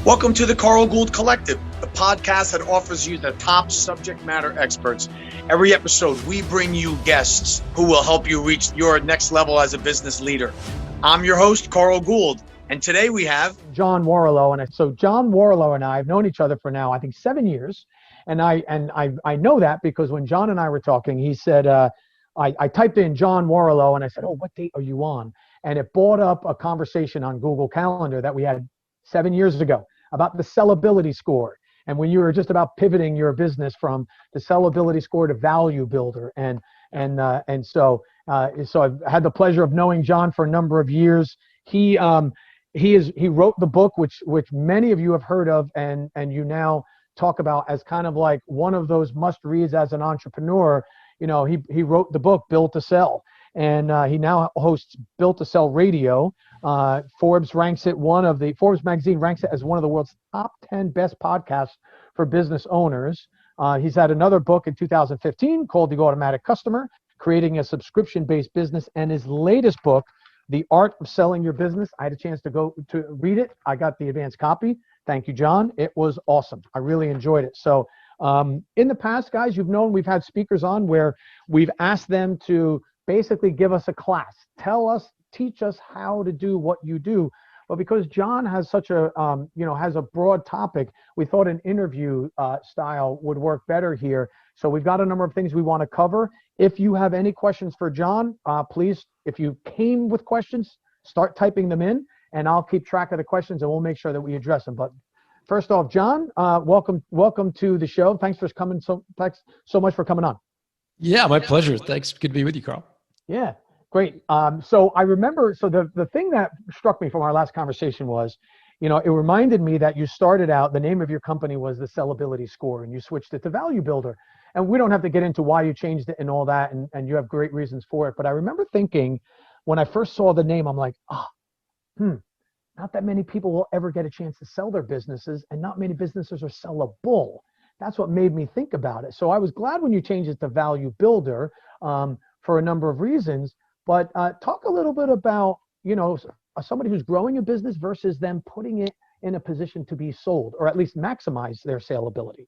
Welcome to the Carl Gould Collective, the podcast that offers you the top subject matter experts. Every episode, we bring you guests who will help you reach your next level as a business leader. I'm your host, Carl Gould, and today we have John Warrillow. And so John Warrillow and I have known each other for now, I think 7 years. And I know that because when John and I were talking, he said, I typed in John Warrillow and I said, oh, what date are you on? And it brought up a conversation on Google Calendar that we had 7 years ago about the sellability score. And when you were just about pivoting your business from the sellability score to value builder. And so I've had the pleasure of knowing John for a number of years. He wrote the book, which many of you have heard of, and you now talk about as kind of like one of those must reads as an entrepreneur. You know, he wrote the book Built to Sell, and he now hosts Built to Sell Radio. Forbes magazine ranks it as one of the world's top 10 best podcasts for business owners. He's had another book in 2015 called The Automatic Customer, Creating a Subscription-Based Business, and his latest book, The Art of Selling Your Business. I had a chance to go to read it. I got the advanced copy. Thank you, John. It was awesome. I really enjoyed it. So in the past, guys, you've known we've had speakers on where we've asked them to basically give us a class, teach us how to do what you do. But because John has such a, has a broad topic, we thought an interview style would work better here. So we've got a number of things we want to cover. If you have any questions for John, please, if you came with questions, start typing them in, and I'll keep track of the questions and we'll make sure that we address them. But first off, John, welcome to the show. Thanks so much for coming on. Yeah, my pleasure. Thanks. Good to be with you, Carl. Yeah, great. So I remember, the thing that struck me from our last conversation was, it reminded me that you started out, the name of your company was the Sellability Score, and you switched it to Value Builder. And we don't have to get into why you changed it and all that, and you have great reasons for it. But I remember thinking, when I first saw the name, I'm like, not that many people will ever get a chance to sell their businesses, and not many businesses are sellable. That's what made me think about it. So I was glad when you changed it to Value Builder for a number of reasons. But talk a little bit about, somebody who's growing a business versus them putting it in a position to be sold, or at least maximize their saleability.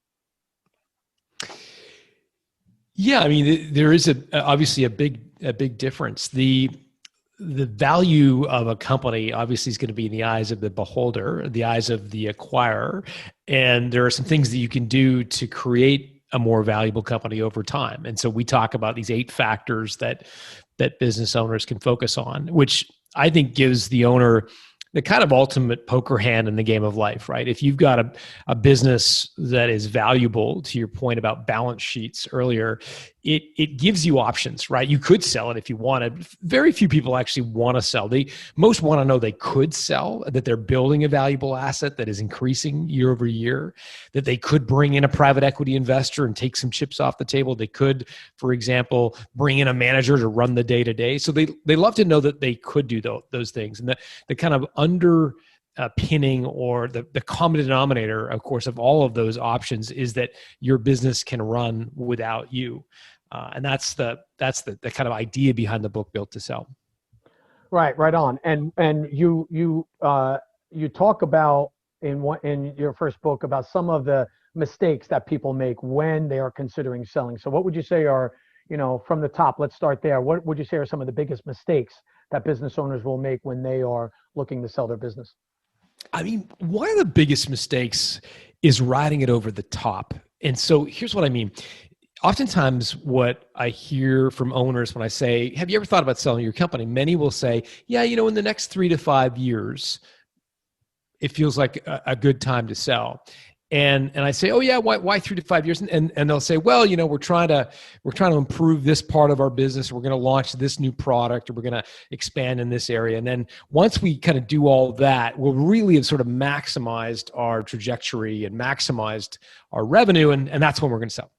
Yeah, I mean, there is obviously a big difference. The value of a company obviously is going to be in the eyes of the beholder, the eyes of the acquirer, and there are some things that you can do to create a more valuable company over time. And so we talk about these 8 factors that business owners can focus on, which I think gives the owner the kind of ultimate poker hand in the game of life, right? If you've got a business that is valuable, to your point about balance sheets earlier, it gives you options, right? You could sell it if you wanted. Very few people actually want to sell. Most want to know they could sell, that they're building a valuable asset that is increasing year over year, that they could bring in a private equity investor and take some chips off the table. They could, for example, bring in a manager to run the day-to-day. So they love to know that they could do those things. And the kind of underpinning or the common denominator, of course, of all of those options is that your business can run without you. And that's the kind of idea behind the book Built to Sell. Right on. And you talk about in your first book about some of the mistakes that people make when they are considering selling. So what would you say are, from the top, let's start there. What would you say are some of the biggest mistakes that business owners will make when they are looking to sell their business? I mean, one of the biggest mistakes is riding it over the top. And so here's what I mean. Oftentimes what I hear from owners when I say, have you ever thought about selling your company? Many will say, yeah, in the next 3 to 5 years, it feels like a good time to sell. And I say, oh yeah, why 3 to 5 years? And they'll say, well, we're trying to improve this part of our business. We're going to launch this new product, or we're going to expand in this area. And then once we kind of do all that, we'll really have sort of maximized our trajectory and maximized our revenue. And that's when we're going to sell.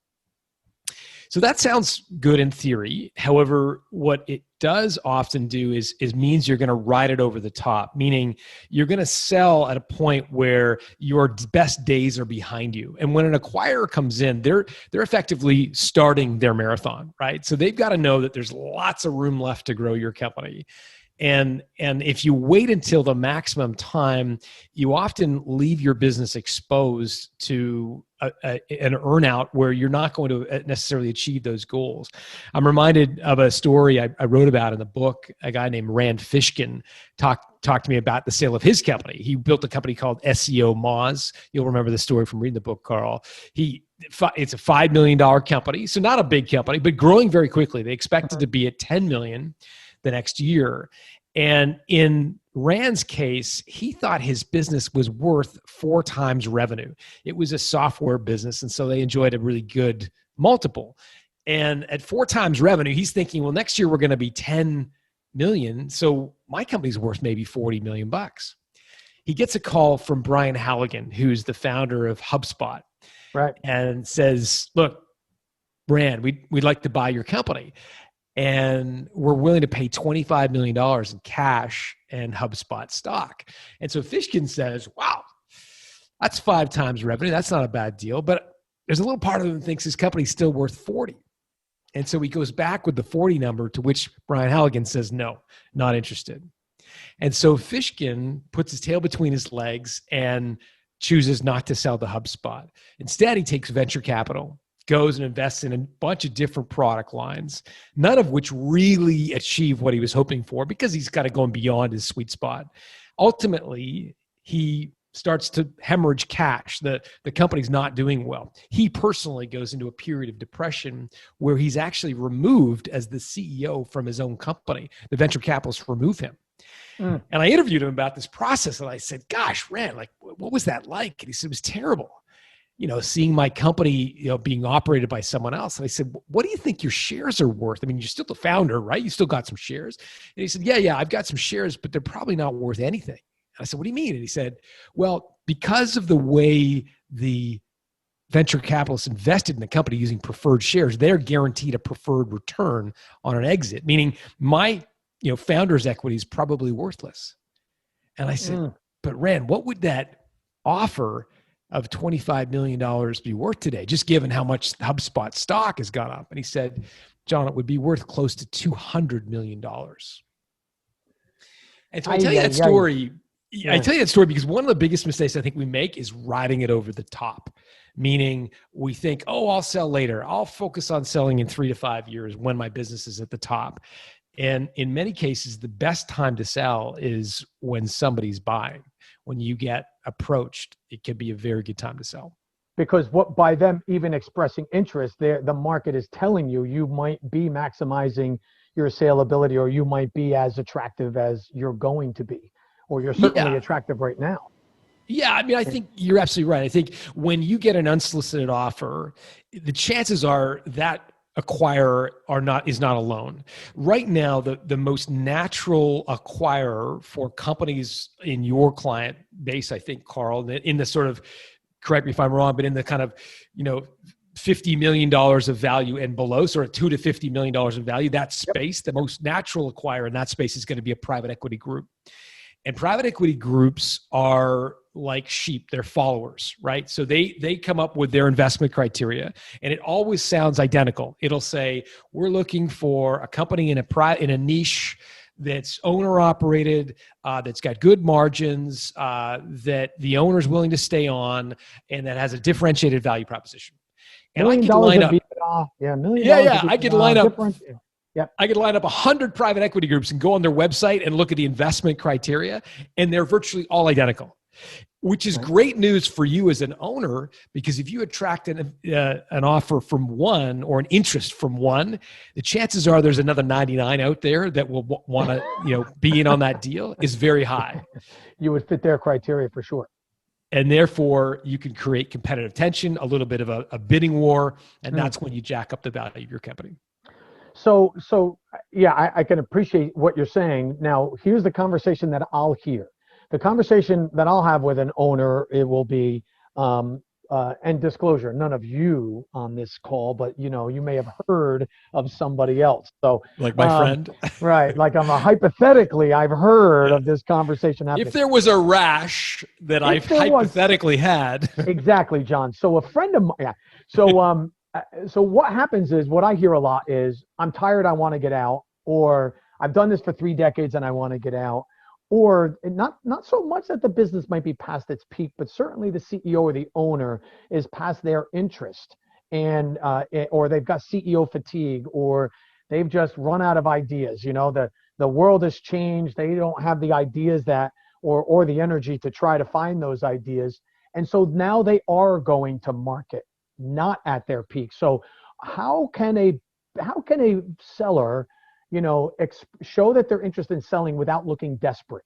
So that sounds good in theory. However, what it does often do is means you're going to ride it over the top, meaning you're going to sell at a point where your best days are behind you. And when an acquirer comes in, they're effectively starting their marathon, right? So they've got to know that there's lots of room left to grow your company. And if you wait until the maximum time, you often leave your business exposed to an earnout where you're not going to necessarily achieve those goals. I'm reminded of a story I wrote about in the book. A guy named Rand Fishkin talked to me about the sale of his company. He built a company called SEO Moz. You'll remember the story from reading the book, Carl. It's a $5 million company, so not a big company, but growing very quickly. They expected to be at 10 million the next year. And in Rand's case, he thought his business was worth 4 times revenue. It was a software business, and so they enjoyed a really good multiple. And at 4 times revenue, he's thinking, well, next year we're going to be 10 million, so my company's worth maybe 40 million bucks. He gets a call from Brian Halligan, who's the founder of HubSpot, right, and says, look, Rand, we'd like to buy your company. And we're willing to pay $25 million in cash and HubSpot stock. And so Fishkin says, wow, that's 5 times revenue. That's not a bad deal. But there's a little part of him that thinks his company's still worth 40. And so he goes back with the 40 number, to which Brian Halligan says, no, not interested. And so Fishkin puts his tail between his legs and chooses not to sell the HubSpot. Instead, he takes venture capital, goes and invests in a bunch of different product lines, none of which really achieve what he was hoping for because he's kind of going beyond his sweet spot. Ultimately, he starts to hemorrhage cash. The company's not doing well. He personally goes into a period of depression where he's actually removed as the CEO from his own company. The venture capitalists remove him. And I interviewed him about this process, and I said, gosh, Rand, like, what was that like? And he said, it was terrible. Seeing my company, being operated by someone else. And I said, what do you think your shares are worth? I mean, you're still the founder, right? You still got some shares. And he said, yeah, I've got some shares, but they're probably not worth anything. And I said, what do you mean? And he said, well, because of the way the venture capitalists invested in the company using preferred shares, they're guaranteed a preferred return on an exit, meaning my, founder's equity is probably worthless. And I said, but Rand, what would that offer of $25 million be worth today, just given how much HubSpot stock has gone up? And he said, John, it would be worth close to $200 million. And so I tell you that story. I tell you that story because one of the biggest mistakes I think we make is riding it over the top, meaning we think, oh, I'll sell later. I'll focus on selling in 3 to 5 years when my business is at the top. And in many cases, the best time to sell is when somebody's buying. When you get approached, it can be a very good time to sell. Because by them even expressing interest, the market is telling you might be maximizing your saleability, or you might be as attractive as you're going to be, or you're certainly attractive right now. Yeah, I mean, I think you're absolutely right. I think when you get an unsolicited offer, the chances are that acquirer is not alone. Right now, the most natural acquirer for companies in your client base, I think, Carl, in the sort of, correct me if I'm wrong, but in the kind of, $50 million of value and below, sort of $2 to $50 million of value, that space, the most natural acquirer in that space is going to be a private equity group. And private equity groups are like sheep, they're followers, right? So they come up with their investment criteria, and it always sounds identical. It'll say, we're looking for a company in a niche that's owner operated, that's got good margins, that the owner's willing to stay on, and that has a differentiated value proposition. And I could line up, $1 million. I could line up. Yep. I could line up 100 private equity groups and go on their website and look at the investment criteria, and they're virtually all identical, which is great news for you as an owner, because if you attract an offer from one, or an interest from one, the chances are there's another 99 out there that will want to be in on that deal is very high. You would fit their criteria for sure. And therefore, you can create competitive tension, a little bit of a bidding war, and that's when you jack up the value of your company. So yeah, I can appreciate what you're saying. Now, here's the conversation that I'll hear. The conversation that I'll have with an owner, it will be, and disclosure, none of you on this call, but you may have heard of somebody else. So like my friend, right? Like hypothetically, I've heard of this conversation happening. If there was a rash that I've hypothetically had, exactly, John. So a friend of mine, So what happens is, what I hear a lot is, I'm tired, I want to get out, or I've done this for 3 decades and I want to get out. Or not so much that the business might be past its peak, but certainly the CEO or the owner is past their interest, and or they've got CEO fatigue, or they've just run out of ideas. You know, the world has changed. They don't have the ideas that or the energy to try to find those ideas. And so now they are going to market, not at their peak. So how can a seller, you know, show that they're interested in selling without looking desperate?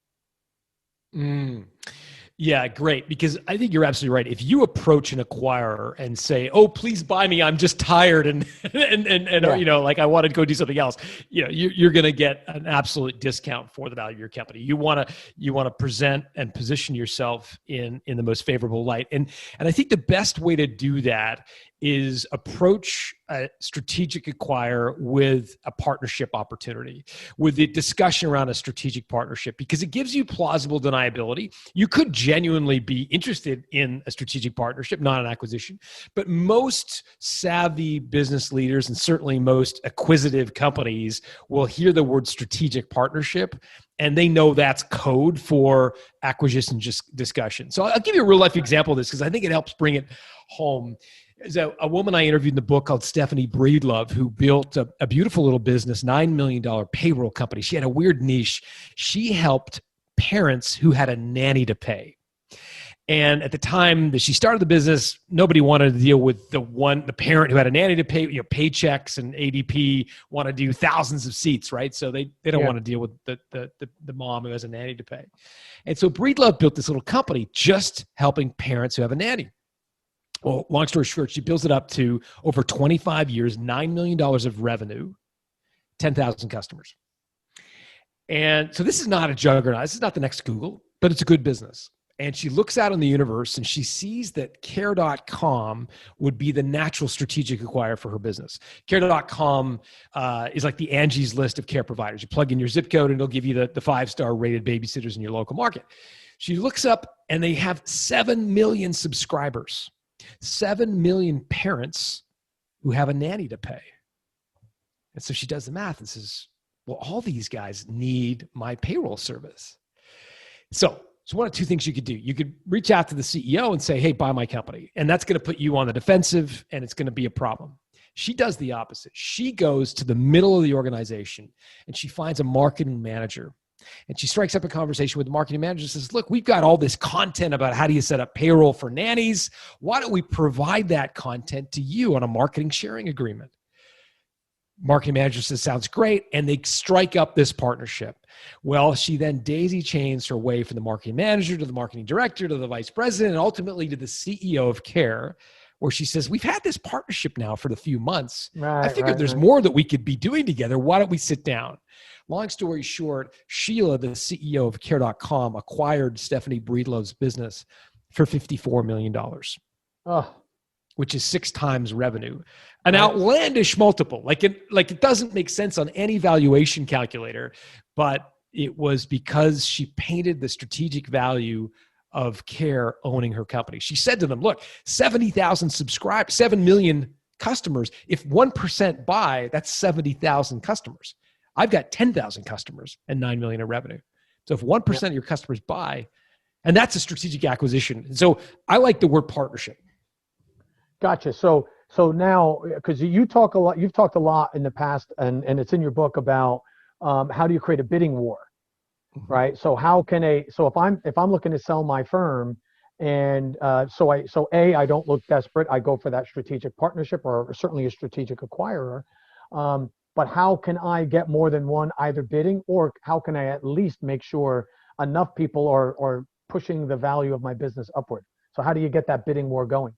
Yeah, great. Because I think you're absolutely right. If you approach an acquirer and say, "Oh, please buy me. I'm just tired and Yeah. you know, like I want to go do something else," you know, you're going to get an absolute discount for the value of your company. You want to present and position yourself in the most favorable light. And I think the best way to do that is approach a strategic acquirer with a partnership opportunity, with the discussion around a strategic partnership, because it gives you plausible deniability. You could genuinely be interested in a strategic partnership, not an acquisition. But most savvy business leaders, and certainly most acquisitive companies, will hear the word strategic partnership, and they know that's code for acquisition discussion. So I'll give you a real life example of this because I think it helps bring it home. There's a woman I interviewed in the book called Stephanie Breedlove, who built a beautiful little business, $9 million payroll company. She had a weird niche. She helped parents who had a nanny to pay. And at the time that she started the business, nobody wanted to deal with the parent who had a nanny to pay. You know, Paychex and ADP want to do thousands of seats, right? So they don't want to deal with the mom who has a nanny to pay. And so Breedlove built this little company just helping parents who have a nanny. Well, long story short, she builds it up to over 25 years, $9 million of revenue, 10,000 customers. And so this is not a juggernaut. This is not the next Google, but it's a good business. And she looks out in the universe and she sees that Care.com would be the natural strategic acquirer for her business. Care.com is like the Angie's List of care providers. You plug in your zip code and it'll give you the 5-star rated babysitters in your local market. She looks up and they have 7 million subscribers. 7 million parents who have a nanny to pay. And so she does the math and says, well, all these guys need my payroll service. So one of two things you could do. You could reach out to the CEO and say, hey, buy my company. And that's going to put you on the defensive and it's going to be a problem. She does the opposite. She goes to the middle of the organization and she finds a marketing manager. And she strikes up a conversation with the marketing manager and says, look, we've got all this content about how do you set up payroll for nannies. Why don't we provide that content to you on a marketing sharing agreement? Marketing manager says, sounds great. And they strike up this partnership. Well, she then daisy chains her way from the marketing manager to the marketing director to the vice president and ultimately to the CEO of Care, where she says, we've had this partnership now for a few months. I figured there's more that we could be doing together. Why don't we sit down? Long story short, Sheila, the CEO of Care.com, acquired Stephanie Breedlove's business for $54 million, which is 6 times revenue. An outlandish multiple. Like it doesn't make sense on any valuation calculator, but it was because she painted the strategic value of Care owning her company. She said to them, look, 70,000 subscribers, 7 million customers. If 1% buy, that's 70,000 customers. I've got 10,000 customers and 9 million in revenue. So if 1% of your customers buy, and that's a strategic acquisition. So I like the word partnership. Gotcha. So now, because you've talked a lot in the past, and it's in your book about how do you create a bidding war, right? So if I'm looking to sell my firm, and so I don't look desperate. I go for that strategic partnership or certainly a strategic acquirer. But how can I get more than one either bidding, or how can I at least make sure enough people are pushing the value of my business upward? So how do you get that bidding war going?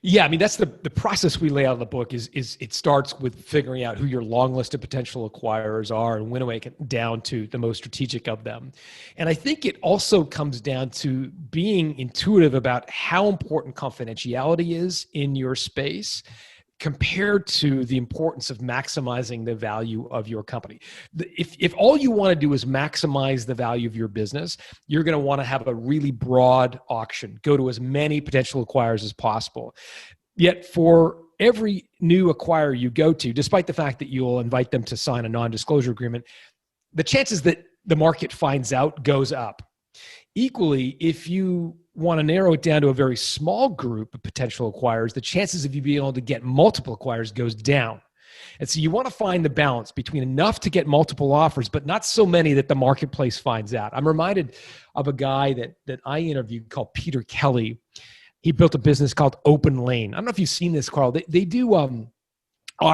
Yeah, I mean, that's the process we lay out in the book is it starts with figuring out who your long list of potential acquirers are and winnowing it down to the most strategic of them. And I think it also comes down to being intuitive about how important confidentiality is in your space compared to the importance of maximizing the value of your company. If all you want to do is maximize the value of your business, you're going to want to have a really broad auction, go to as many potential acquirers as possible. Yet for every new acquirer you go to, despite the fact that you'll invite them to sign a non-disclosure agreement, the chances that the market finds out goes up. Equally, if you want to narrow it down to a very small group of potential acquirers, the chances of you being able to get multiple acquirers goes down. And so you want to find the balance between enough to get multiple offers, but not so many that the marketplace finds out. I'm reminded of a guy that I interviewed called Peter Kelly. He built a business called Open Lane. I don't know if you've seen this, Carl. They do,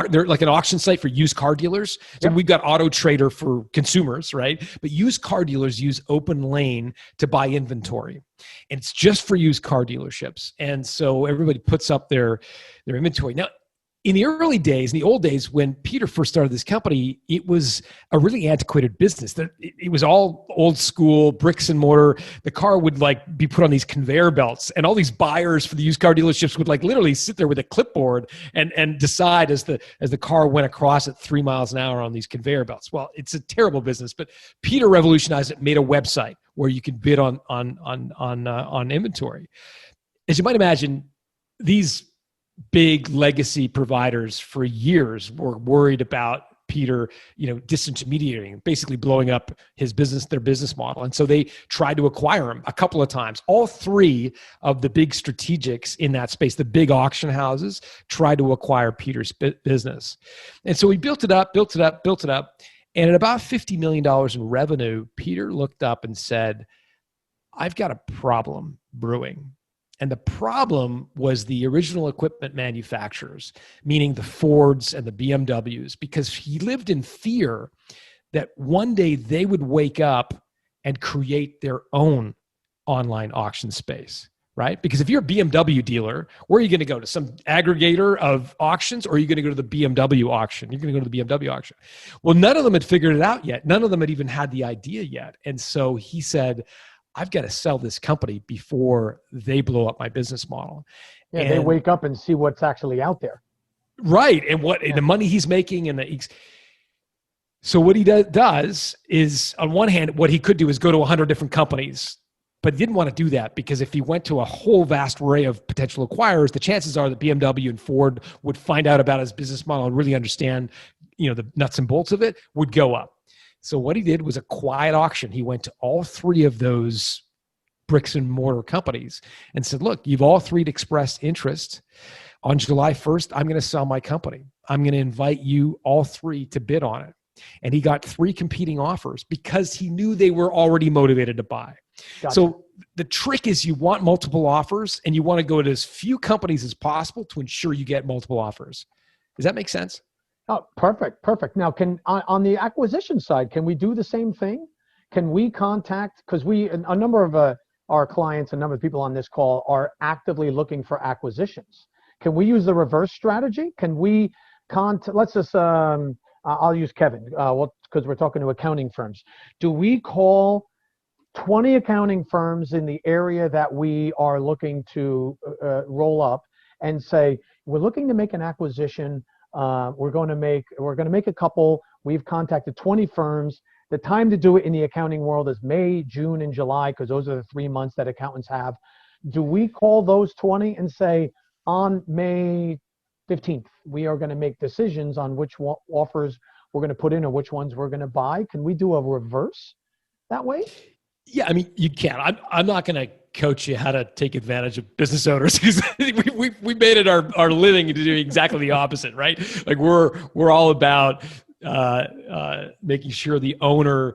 they're like an auction site for used car dealers. So we've got Auto Trader for consumers, right? But used car dealers use Open Lane to buy inventory. And it's just for used car dealerships. And so everybody puts up their inventory. Now, in the early days, in the old days, when Peter first started this company, it was a really antiquated business. It was all old school, bricks and mortar. The car would like be put on these conveyor belts, and all these buyers for the used car dealerships would like literally sit there with a clipboard and decide as the car went across at 3 miles an hour on these conveyor belts. Well, it's a terrible business, but Peter revolutionized it, made a website where you could bid on inventory. As you might imagine, these big legacy providers for years were worried about Peter, disintermediating, basically blowing up their business model. And so they tried to acquire him a couple of times. All three of the big strategics in that space, the big auction houses, tried to acquire Peter's business. And so he built it up. And at about $50 million in revenue, Peter looked up and said, I've got a problem brewing. And the problem was the original equipment manufacturers, meaning the Fords and the BMWs, because he lived in fear that one day they would wake up and create their own online auction space, right? Because if you're a BMW dealer, where are you going to go? To some aggregator of auctions, or are you going to go to the BMW auction? You're going to go to the BMW auction. Well, none of them had figured it out yet. None of them had even had the idea yet. And so he said, I've got to sell this company before they blow up my business model. Yeah, and they wake up and see what's actually out there. Right. And the money he's making. So what he does is, on one hand, what he could do is go to 100 different companies, but he didn't want to do that, because if he went to a whole vast array of potential acquirers, the chances are that BMW and Ford would find out about his business model and really understand, the nuts and bolts of it, would go up. So what he did was a quiet auction. He went to all three of those bricks and mortar companies and said, look, you've all three expressed interest. On July 1st, I'm going to sell my company. I'm going to invite you all three to bid on it. And he got three competing offers because he knew they were already motivated to buy. Gotcha. So the trick is you want multiple offers, and you want to go to as few companies as possible to ensure you get multiple offers. Does that make sense? Oh, perfect. Now, on the acquisition side, can we do the same thing? Can we contact, because a number of our clients, a number of people on this call are actively looking for acquisitions. Can we use the reverse strategy? Can we let's just, I'll use Kevin, because we're talking to accounting firms. Do we call 20 accounting firms in the area that we are looking to roll up and say, we're looking to make an acquisition. We're going to make a couple. We've contacted 20 firms. The time to do it in the accounting world is May, June, and July, because those are the 3 months that accountants have. Do we call those 20 and say, on May 15th, we are going to make decisions on which offers we're going to put in or which ones we're going to buy? Can we do a reverse that way? Yeah, I mean, you can. I'm not going to coach you how to take advantage of business owners, because we made it our living to do exactly the opposite, right? Like we're all about making sure the owner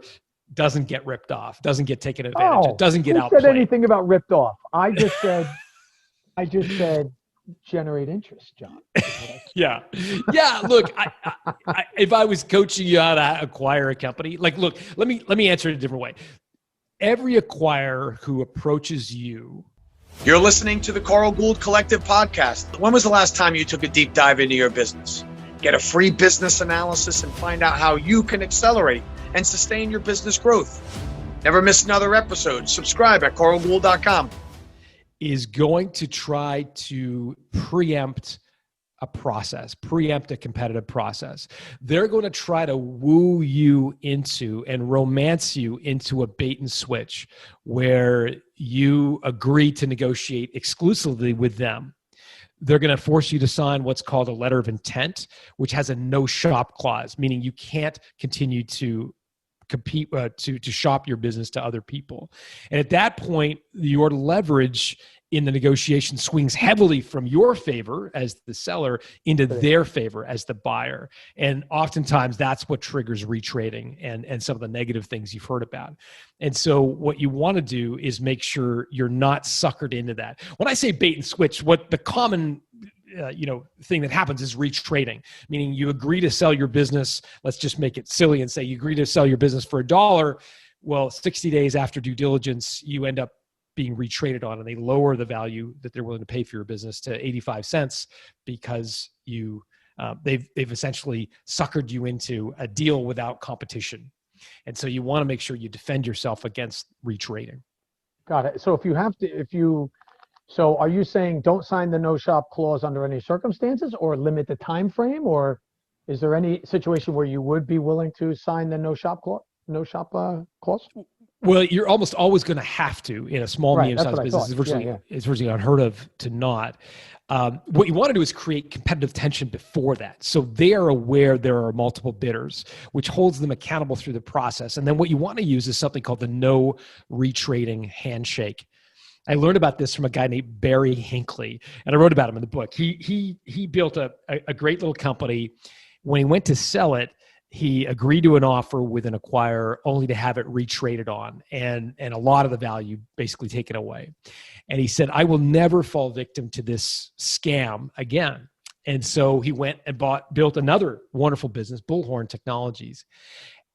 doesn't get ripped off, doesn't get taken advantage of, doesn't get outplayed. Who said anything about ripped off? I just said generate interest, John. Yeah. Look, if I was coaching you how to acquire a company, like, look, let me answer it a different way. Every acquirer who approaches you. You're listening to the Carl Gould Collective podcast. When was the last time you took a deep dive into your business? Get a free business analysis and find out how you can accelerate and sustain your business growth. Never miss another episode. Subscribe at carlgould.com. Is going to try to preempt a competitive process. They're going to try to woo you into and romance you into a bait and switch where you agree to negotiate exclusively with them. they're going to force you to sign what's called a letter of intent, which has a no shop clause, meaning you can't continue to compete to shop your business to other people. And at that point, your leverage in the negotiation swings heavily from your favor as the seller into their favor as the buyer. And oftentimes that's what triggers retrading and some of the negative things you've heard about. And so what you want to do is make sure you're not suckered into that. When I say bait and switch, what the common thing that happens is retrading, meaning you agree to sell your business. Let's just make it silly and say you agree to sell your business for $1. Well, 60 days after due diligence, you end up being retraded on, and they lower the value that they're willing to pay for your business to 85 cents because they've essentially suckered you into a deal without competition. And so you want to make sure you defend yourself against retrading. Got it. So so are you saying don't sign the no shop clause under any circumstances, or limit the time frame, or is there any situation where you would be willing to sign the no shop clause? Well, you're almost always going to have to in a small, medium-sized business. It's virtually unheard of to not. What you want to do is create competitive tension before that. So they are aware there are multiple bidders, which holds them accountable through the process. And then what you want to use is something called the no retrading handshake. I learned about this from a guy named Barry Hinckley, and I wrote about him in the book. He built a great little company. When he went to sell it, he agreed to an offer with an acquirer only to have it retraded on and a lot of the value basically taken away. And he said, I will never fall victim to this scam again. And so he went and built another wonderful business, Bullhorn Technologies.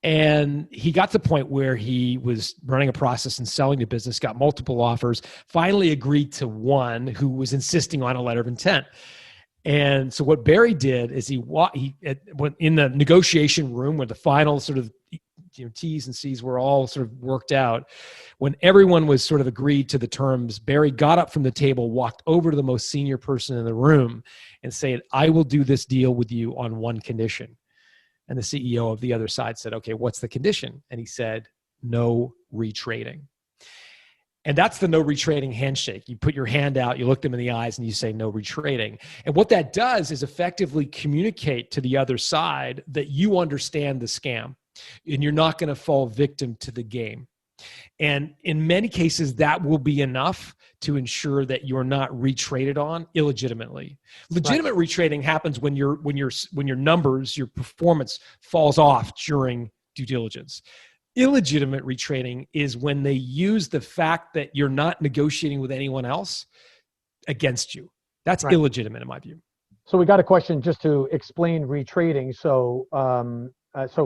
And he got to the point where he was running a process and selling the business, got multiple offers, finally agreed to one who was insisting on a letter of intent. And so what Barry did is he went in the negotiation room where the final sort of T's and C's were all sort of worked out. When everyone was sort of agreed to the terms, Barry got up from the table, walked over to the most senior person in the room and said, I will do this deal with you on one condition. And the CEO of the other side said, okay, what's the condition? And he said, no retrading. And that's the no retrading handshake. You put your hand out, you look them in the eyes, and you say no retrading. And what that does is effectively communicate to the other side that you understand the scam and you're not going to fall victim to the game. And in many cases, that will be enough to ensure that you're not retraded on illegitimately. Legitimate retrading happens when your numbers, your performance falls off during due diligence. Illegitimate retrading is when they use the fact that you're not negotiating with anyone else against you. That's illegitimate in my view. So we got a question just to explain retrading. So,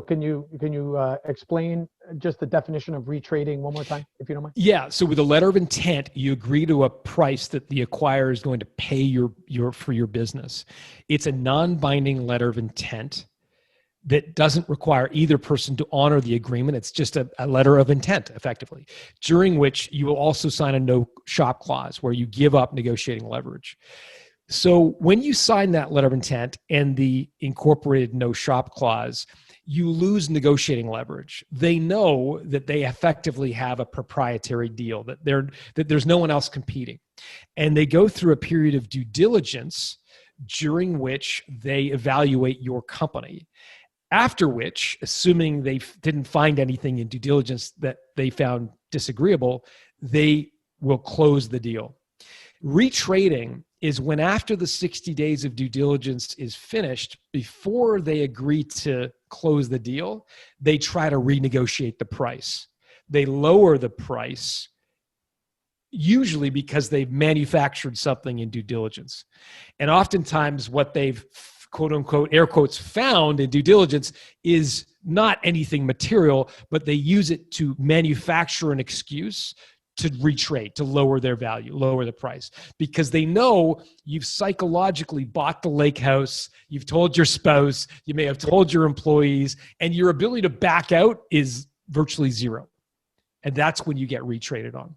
can you explain just the definition of retrading one more time, if you don't mind? Yeah. So with a letter of intent, you agree to a price that the acquirer is going to pay for your business. It's a non-binding letter of intent that doesn't require either person to honor the agreement. It's just a letter of intent, effectively, during which you will also sign a no shop clause where you give up negotiating leverage. So when you sign that letter of intent and the incorporated no shop clause, you lose negotiating leverage. They know that they effectively have a proprietary deal, that there's no one else competing. And they go through a period of due diligence during which they evaluate your company. After which, assuming they didn't find anything in due diligence that they found disagreeable, they will close the deal. Retrading is when after the 60 days of due diligence is finished, before they agree to close the deal, they try to renegotiate the price. They lower the price, usually because they've manufactured something in due diligence. And oftentimes what they've quote unquote, air quotes, found in due diligence is not anything material, but they use it to manufacture an excuse to retrade, to lower their value, lower the price, because they know you've psychologically bought the lake house, you've told your spouse, you may have told your employees, and your ability to back out is virtually zero. And that's when you get retraded on.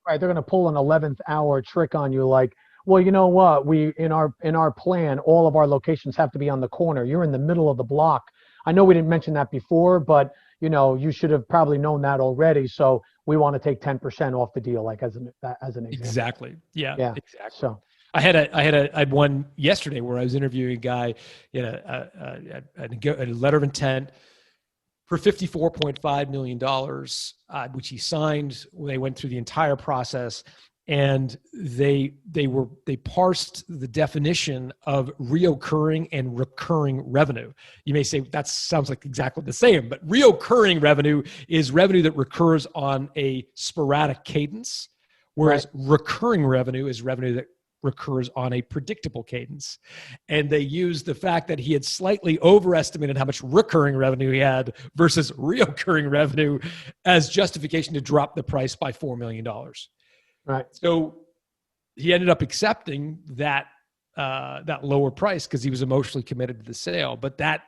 Right, they're going to pull an 11th hour trick on you like, well, you know what? We in our plan, all of our locations have to be on the corner. You're in the middle of the block. I know we didn't mention that before, but you should have probably known that already. So we want to take 10% off the deal, like as an example. Exactly. Yeah. Exactly. So I had one yesterday where I was interviewing a guy in a letter of intent for $54.5 million, which he signed. They went through the entire process, and they parsed the definition of reoccurring and recurring revenue. You may say that sounds like exactly the same, but reoccurring revenue is revenue that recurs on a sporadic cadence, whereas recurring revenue is revenue that recurs on a predictable cadence. And they used the fact that he had slightly overestimated how much recurring revenue he had versus reoccurring revenue as justification to drop the price by $4 million. Right. So he ended up accepting that lower price because he was emotionally committed to the sale. But that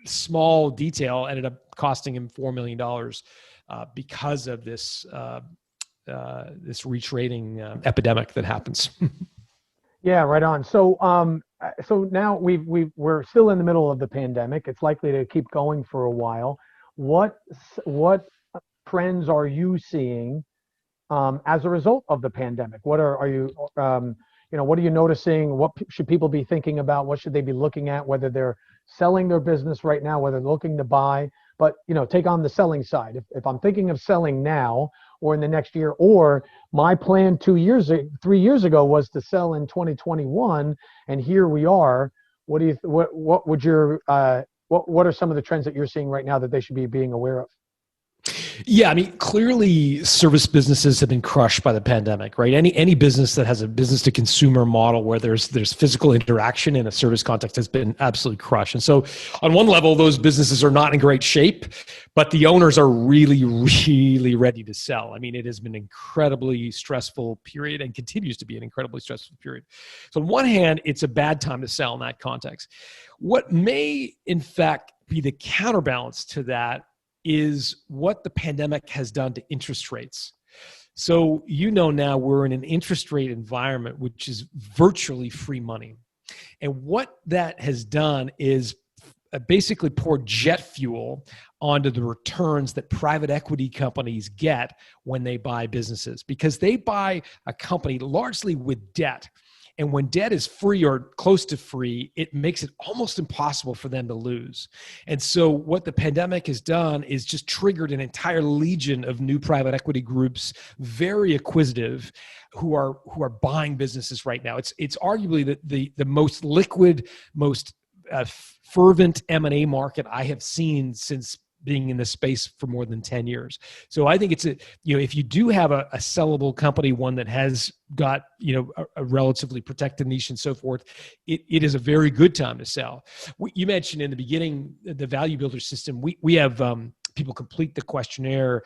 small detail ended up costing him $4 million because of this this retrading epidemic that happens. Yeah, right on. So so now we're still in the middle of the pandemic. It's likely to keep going for a while. What trends are you seeing as a result of the pandemic? What are you what are you noticing? What should people be thinking about? What should they be looking at? Whether they're selling their business right now, whether they're looking to buy, but take on the selling side. If I'm thinking of selling now or in the next year, or my plan 3 years ago was to sell in 2021, and here we are. What are some of the trends that you're seeing right now that they should be being aware of? Yeah, I mean, clearly service businesses have been crushed by the pandemic, right? Any business that has a business to consumer model where there's physical interaction in a service context has been absolutely crushed. And so on one level, those businesses are not in great shape, but the owners are really, really ready to sell. I mean, it has been an incredibly stressful period and continues to be an incredibly stressful period. So on one hand, it's a bad time to sell in that context. What may, in fact, be the counterbalance to that is what the pandemic has done to interest rates. So now we're in an interest rate environment, which is virtually free money. And what that has done is basically pour jet fuel onto the returns that private equity companies get when they buy businesses, because they buy a company largely with debt. And when debt is free or close to free, it makes it almost impossible for them to lose. And so what the pandemic has done is just triggered an entire legion of new private equity groups, very acquisitive, who are buying businesses right now. It's arguably the most liquid, most fervent M&A market I have seen since being in this space for more than 10 years. So I think it's if you do have a sellable company, one that has got, a relatively protected niche and so forth, it is a very good time to sell. You mentioned in the beginning, the Value Builder system, we have, people complete the questionnaire.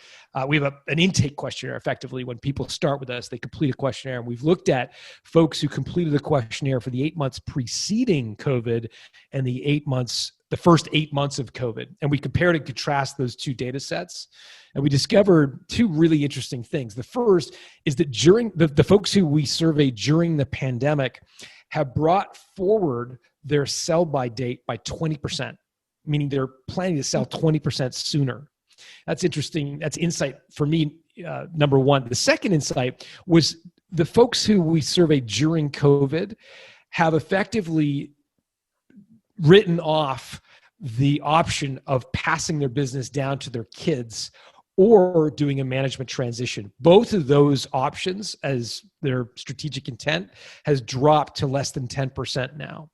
We have an intake questionnaire. Effectively, when people start with us, they complete a questionnaire. And we've looked at folks who completed the questionnaire for the 8 months preceding COVID and the first 8 months of COVID. And we compared and contrast those two data sets. And we discovered two really interesting things. The first is that during the folks who we surveyed during the pandemic have brought forward their sell by date by 20%. Meaning they're planning to sell 20% sooner. That's interesting. That's insight for me, number one. The second insight was the folks who we surveyed during COVID have effectively written off the option of passing their business down to their kids or doing a management transition. Both of those options, as their strategic intent, has dropped to less than 10% now.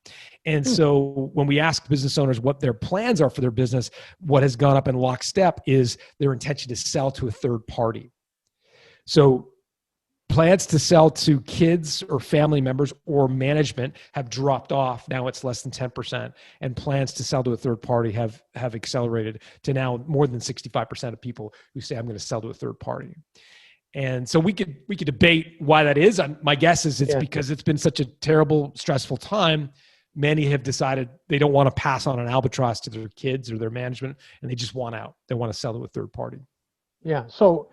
And so when we ask business owners what their plans are for their business, what has gone up in lockstep is their intention to sell to a third party. So plans to sell to kids or family members or management have dropped off. Now it's less than 10%. And plans to sell to a third party have accelerated to now more than 65% of people who say, I'm going to sell to a third party. And so we could debate why that is. My guess is it's because it's been such a terrible, stressful time. Many have decided they don't want to pass on an albatross to their kids or their management, and they just want out. They want to sell to a third party. Yeah. So,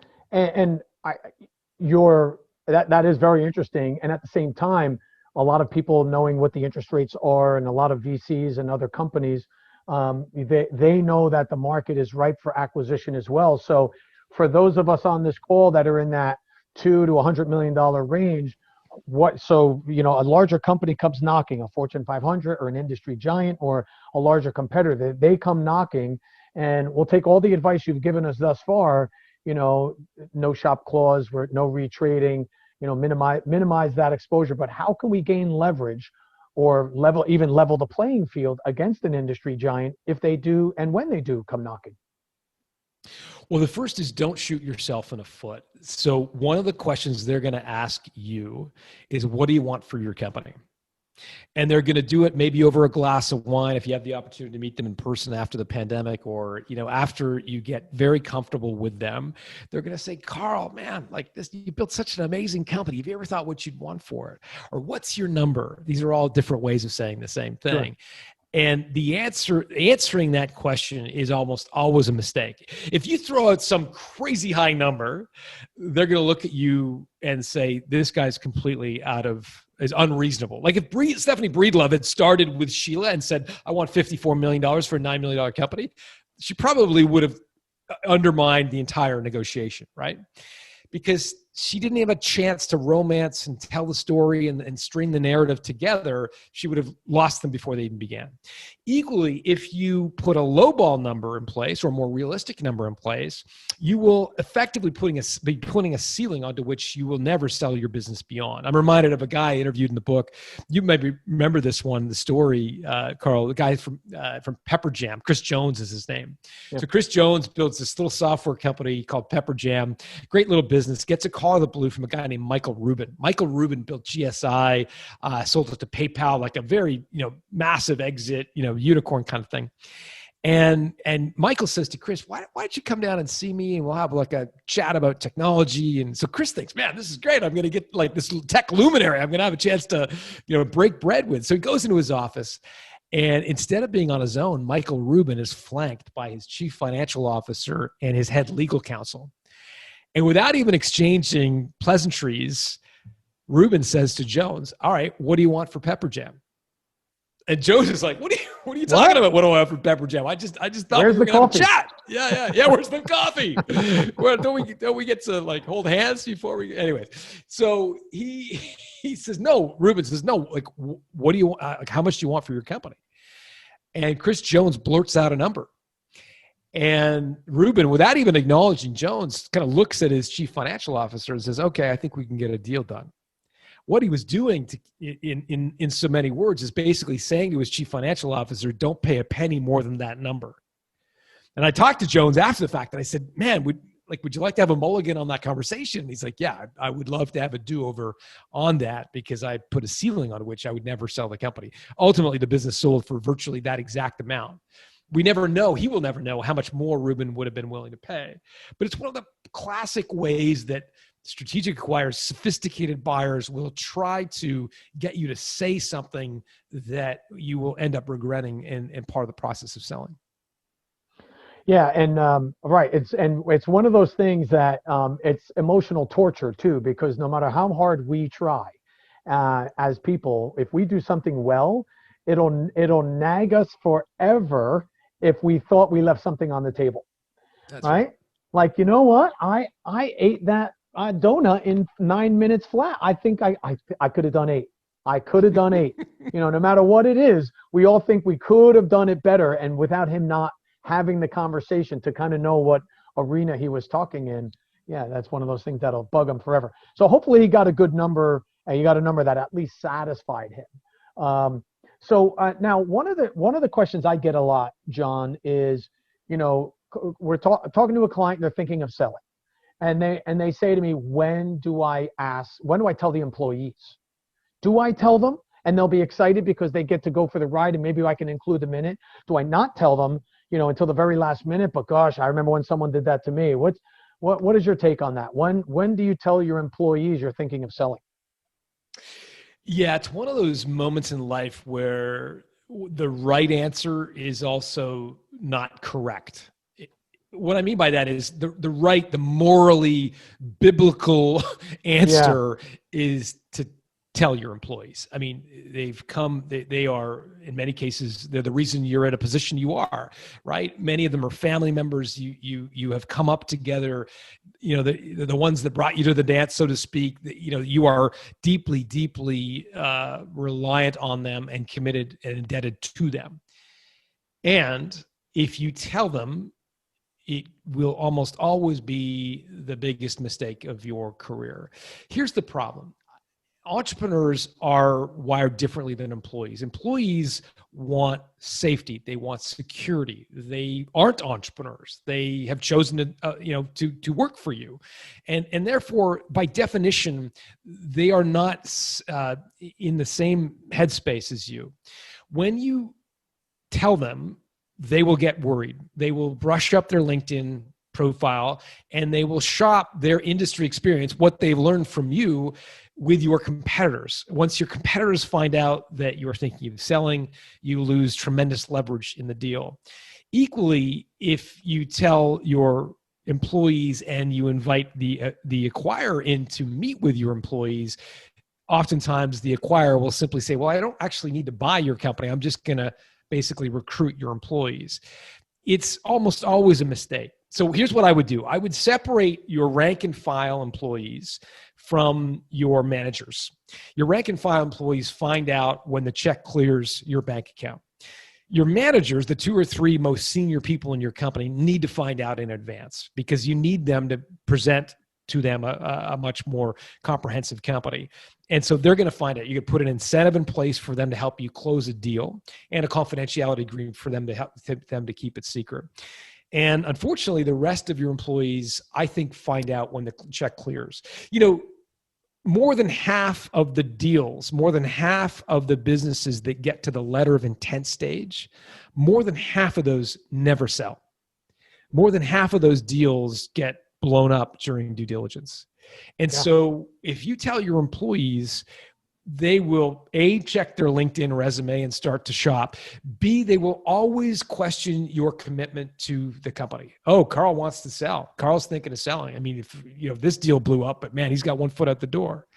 that is very interesting. And at the same time, a lot of people knowing what the interest rates are, and a lot of VCs and other companies, they know that the market is ripe for acquisition as well. So for those of us on this call that are in that $2 to $100 million range, so, a larger company comes knocking, a Fortune 500 or an industry giant or a larger competitor, they come knocking, and we'll take all the advice you've given us thus far, no shop clause, no retrading, minimize that exposure. But how can we gain leverage or level the playing field against an industry giant if they do, and when they do come knocking? Well, the first is don't shoot yourself in the foot. So one of the questions they're going to ask you is, what do you want for your company? And they're going to do it maybe over a glass of wine if you have the opportunity to meet them in person after the pandemic, or, after you get very comfortable with them. They're going to say, Carl, man, like this, you built such an amazing company. Have you ever thought what you'd want for it? Or what's your number? These are all different ways of saying the same thing. Sure. And the answering that question is almost always a mistake. If you throw out some crazy high number, they're going to look at you and say, this guy's completely is unreasonable. Like if Stephanie Breedlove had started with Sheila and said, I want $54 million for a $9 million company, she probably would have undermined the entire negotiation, right? Because she didn't have a chance to romance and tell the story and string the narrative together. She would have lost them before they even began. Equally, if you put a lowball number in place or a more realistic number in place, you will effectively be putting a ceiling onto which you will never sell your business beyond. I'm reminded of a guy interviewed in the book. You maybe remember this one, the story, Carl, the guy from Pepper Jam. Chris Jones is his name. Yeah. So Chris Jones builds this little software company called Pepper Jam. Great little business. Gets a call out of the blue from a guy named Michael Rubin. Michael Rubin built GSI, sold it to PayPal, like a very, massive exit, unicorn kind of thing. And Michael says to Chris, why don't you come down and see me and we'll have like a chat about technology. And so Chris thinks, man, this is great. I'm going to get like this tech luminary. I'm going to have a chance to, break bread with. So he goes into his office, and instead of being on his own, Michael Rubin is flanked by his chief financial officer and his head legal counsel. And without even exchanging pleasantries, Rubin says to Jones, all right, what do you want for Pepper Jam? And Jones is like, what are you talking about? What do I want for Pepper Jam? I just thought where's we were the going to have a chat. Yeah. Where's the coffee? Don't we get to like hold hands before we, anyways. So he says, no, Rubin says, no, like, what do you want? Like, how much do you want for your company? And Chris Jones blurts out a number. And Rubin, without even acknowledging Jones, kind of looks at his chief financial officer and says, okay, I think we can get a deal done. What he was doing in so many words is basically saying to his chief financial officer, don't pay a penny more than that number. And I talked to Jones after the fact and I said, man, would you like to have a mulligan on that conversation? And he's like, yeah, I would love to have a do-over on that because I put a ceiling on which I would never sell the company. Ultimately, the business sold for virtually that exact amount. We never know. He will never know how much more Rubin would have been willing to pay. But it's one of the classic ways that strategic acquirers, sophisticated buyers will try to get you to say something that you will end up regretting in part of the process of selling. Yeah, and right, it's one of those things that it's emotional torture too, because no matter how hard we try as people, if we do something well, it'll nag us forever if we thought we left something on the table. That's right. Like, you know what? I ate that donut in 9 minutes flat. I think I could have done 8. I could have done 8. No matter what it is, we all think we could have done it better. And without him not having the conversation to kind of know what arena he was talking in, yeah, that's one of those things that'll bug him forever. So hopefully he got a good number, and he got a number that at least satisfied him. So now one of the questions I get a lot, John, is, we're talking to a client, they're thinking of selling. And they say to me, when do I tell the employees? Do I tell them and they'll be excited because they get to go for the ride and maybe I can include them in it? Do I not tell them, until the very last minute? But gosh, I remember when someone did that to me. What is your take on that? When do you tell your employees you're thinking of selling? Yeah, it's one of those moments in life where the right answer is also not correct. What I mean by that is the morally biblical answer is to tell your employees. I mean, they are, in many cases, they're the reason you're in a position you are, right? Many of them are family members. You have come up together, the ones that brought you to the dance, so to speak. You are deeply, deeply reliant on them and committed and indebted to them. And if you tell them, it will almost always be the biggest mistake of your career. Here's the problem. Entrepreneurs are wired differently than employees. Employees want safety. They want security. They aren't entrepreneurs. They have chosen to work for you. And therefore, by definition, they are not in the same headspace as you. When you tell them, they will get worried. They will brush up their LinkedIn profile and they will shop their industry experience, what they've learned from you, with your competitors. Once your competitors find out that you're thinking of selling, you lose tremendous leverage in the deal. Equally, if you tell your employees and you invite the acquirer in to meet with your employees, oftentimes the acquirer will simply say, well, I don't actually need to buy your company. I'm just going to basically recruit your employees. It's almost always a mistake. So here's what I would do. I would separate your rank and file employees from your managers. Your rank and file employees find out when the check clears your bank account. Your managers, the 2 or 3 most senior people in your company, need to find out in advance because you need them to present to them a much more comprehensive company. And so they're going to find out. You could put an incentive in place for them to help you close a deal and a confidentiality agreement for them to help them to keep it secret. And unfortunately, the rest of your employees, I think, find out when the check clears. More than half of the deals, more than half of the businesses that get to the letter of intent stage, more than half of those never sell. More than half of those deals get blown up during due diligence. And so if you tell your employees, they will A, check their LinkedIn resume and start to shop. B, they will always question your commitment to the company. Oh, Carl wants to sell. Carl's thinking of selling. I mean, if this deal blew up, but man, he's got one foot out the door.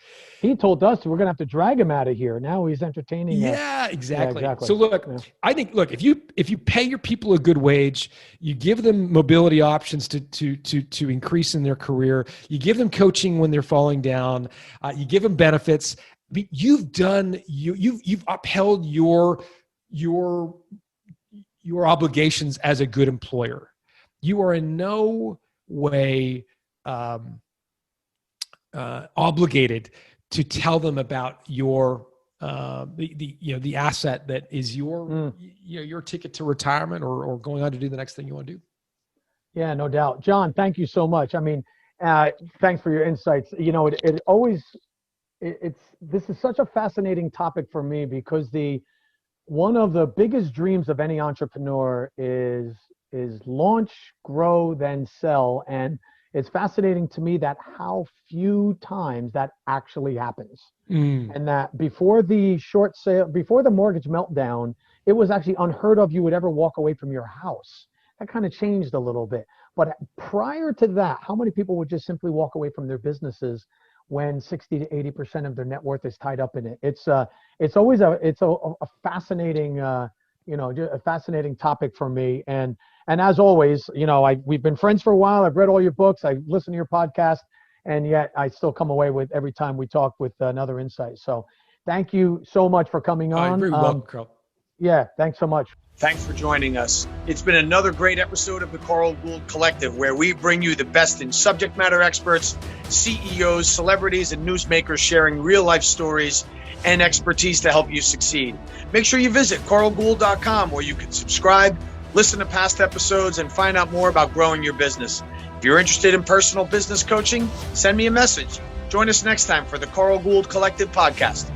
He told us we're going to have to drag him out of here. Now he's entertaining. Yeah, exactly. So look, I think, if you pay your people a good wage, you give them mobility options to increase in their career, you give them coaching when they're falling down, you give them benefits. You've upheld your obligations as a good employer. You are in no way obligated to tell them about your the asset that is your ticket to retirement or going on to do the next thing you want to do. Yeah, no doubt. John, thank you so much. I mean, thanks for your insights. This is such a fascinating topic for me because one of the biggest dreams of any entrepreneur is launch, grow, then sell. And it's fascinating to me that how few times that actually happens. And that before the short sale, before the mortgage meltdown, it was actually unheard of you would ever walk away from your house. That kind of changed a little bit. But prior to that, how many people would just simply walk away from their businesses when 60 to 80% of their net worth is tied up in it? It's always a fascinating, a fascinating topic for me. And as always, we've been friends for a while. I've read all your books. I listen to your podcast, and yet I still come away with every time we talk with another insight. So thank you so much for coming on. You're very welcome, Carl. Yeah, thanks so much. Thanks for joining us. It's been another great episode of the Carl Gould Collective, where we bring you the best in subject matter experts, CEOs, celebrities, and newsmakers sharing real-life stories and expertise to help you succeed. Make sure you visit carlgould.com, where you can subscribe, listen to past episodes, and find out more about growing your business. If you're interested in personal business coaching, send me a message. Join us next time for the Carl Gould Collective podcast.